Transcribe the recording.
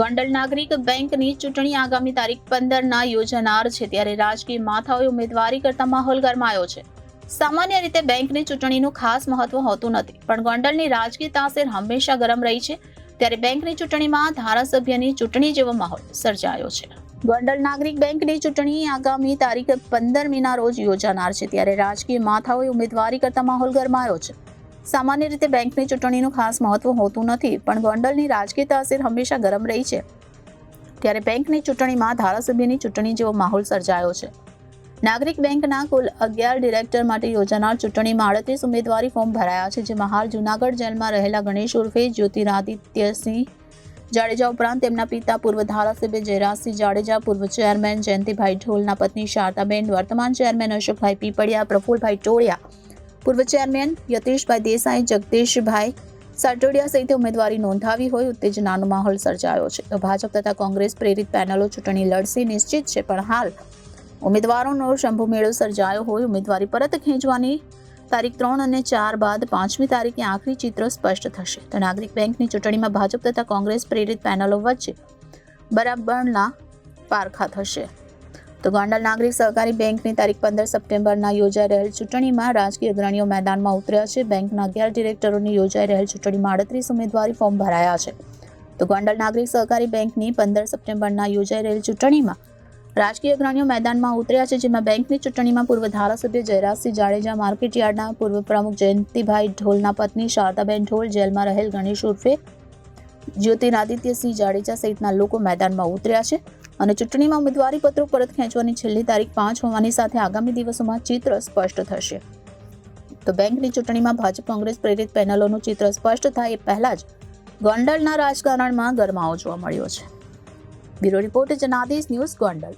ગોંડલ નાગરિક બેંકની ચૂંટણી આગામી તારીખ 15 યોજાનાર છે, ત્યારે રાજકીય માથાઓએ ઉમેદવારી કરતા માહોલ ગરમાયો છે. સામાન્ય રીતે બેંકની ચૂંટણીનું ખાસ મહત્વ હોતું નથી, પણ ગોંડલની રાજકીય તાસીર હંમેશા ગરમ રહી છે. ત્યારે બેંકની ચૂંટણીમાં ધારાસભ્યની ચૂંટણી જેવો માહોલ સર્જાયો છે. ગોંડલ નાગરિક બેંકની ચૂંટણી આગામી તારીખ 15 રોજ યોજાનાર છે, ત્યારે રાજકીય માથાઓએ ઉમેદવારી કરતા માહોલ ગરમાયો છે. સામાન્ય રીતે બેંકની ચૂંટણીનું ખાસ મહત્વ હોતું નથી, પણ ગોંડલની રાજકીય તાસીર હંમેશા ગરમ રહી છે. ત્યારે બેંકની ચૂંટણીમાં ધારાસભ્યની ચૂંટણી જેવો માહોલ સર્જાયો છે. નાગરિક બેંકના કુલ 11 ડિરેક્ટર માટે યોજાનાર ચૂંટણીમાં 38 ઉમેદવારી ફોર્મ ભરાયા છે, જેમાં હાલ જૂનાગઢ જેલમાં રહેલા ગણેશ ઉર્ફે જ્યોતિરાદિત્યસિંહ જાડેજા ઉપરાંત તેમના પિતા પૂર્વ ધારાસભ્ય જયરાજસિંહ જાડેજા, પૂર્વ ચેરમેન જયંતિભાઈ ઢોલના પત્ની શારદાબેન, વર્તમાન ચેરમેન અશોકભાઈ પીપળિયા, પ્રફુલભાઈ ટોળિયા, પૂર્વ ચેરમેન યતીશભાઈ દેસાઈ, જગદીશભાઈ સાટોડિયા સહિત ઉમેદવારી નોંધાવી હોય ઉત્તેજનાનો માહોલ સર્જાયો છે. તો ભાજપ તથા કોંગ્રેસ પ્રેરિત પેનલો ચૂંટણી લડશે નિશ્ચિત છે, પણ હાલ ઉમેદવારોનો શંભુ મેળો સર્જાયો હોય. ઉમેદવારી પરત ખેંચવાની તારીખ 3 અને 4 બાદ 5મી તારીખે આખરી ચિત્ર સ્પષ્ટ થશે. તો નાગરિક બેંકની ચૂંટણીમાં ભાજપ તથા કોંગ્રેસ પ્રેરિત પેનલો વચ્ચે બરાબરના પારખા થશે. તો ગોંડલ નાગરિક સહકારી બેંકની તારીખ 15 સપ્ટેમ્બરના યોજાઈ રહેલ ચૂંટણીમાં રાજકીય અગ્રણીઓ મેદાનમાં ઉતર્યા છે. બેંકના 11 ડિરેક્ટરોની યોજાઈ રહેલ ચૂંટણીમાં 38 ઉમેદવારી ફોર્મ ભરાયા છે. તો ગોંડલ નાગરિક સહકારી બેંકની 15 સપ્ટેમ્બરના યોજાઈ રહેલ ચૂંટણીમાં રાજકીય અગ્રણીઓ મેદાનમાં ઉતર્યા છે, જેમાં બેંકની ચૂંટણીમાં પૂર્વ ધારાસભ્ય જયરાજસિંહ જાડેજા, માર્કેટ યાર્ડના પૂર્વ પ્રમુખ જયંતિભાઈ ઢોલના પત્ની શારદાબેન ઢોલ, જેલમાં રહેલ ગણેશ ઉર્ફે જ્યોતિરાદિત્યસિંહ જાડેજા સહિતના લોકો મેદાનમાં ઉતર્યા છે. અને ચૂંટણીમાં ઉમેદવારી પત્રો પરત ખેંચવાની છેલ્લી તારીખ 5 હોવાની સાથે આગામી દિવસોમાં ચિત્ર સ્પષ્ટ થશે. તો બેંકની ચૂંટણીમાં ભાજપ કોંગ્રેસ પ્રેરિત પેનલોનું ચિત્ર સ્પષ્ટ થાય એ પહેલા જ ગોંડલના રાજકારણમાં ગરમાવો જોવા મળ્યો છે. Bureau report Janadesh news, Gondal.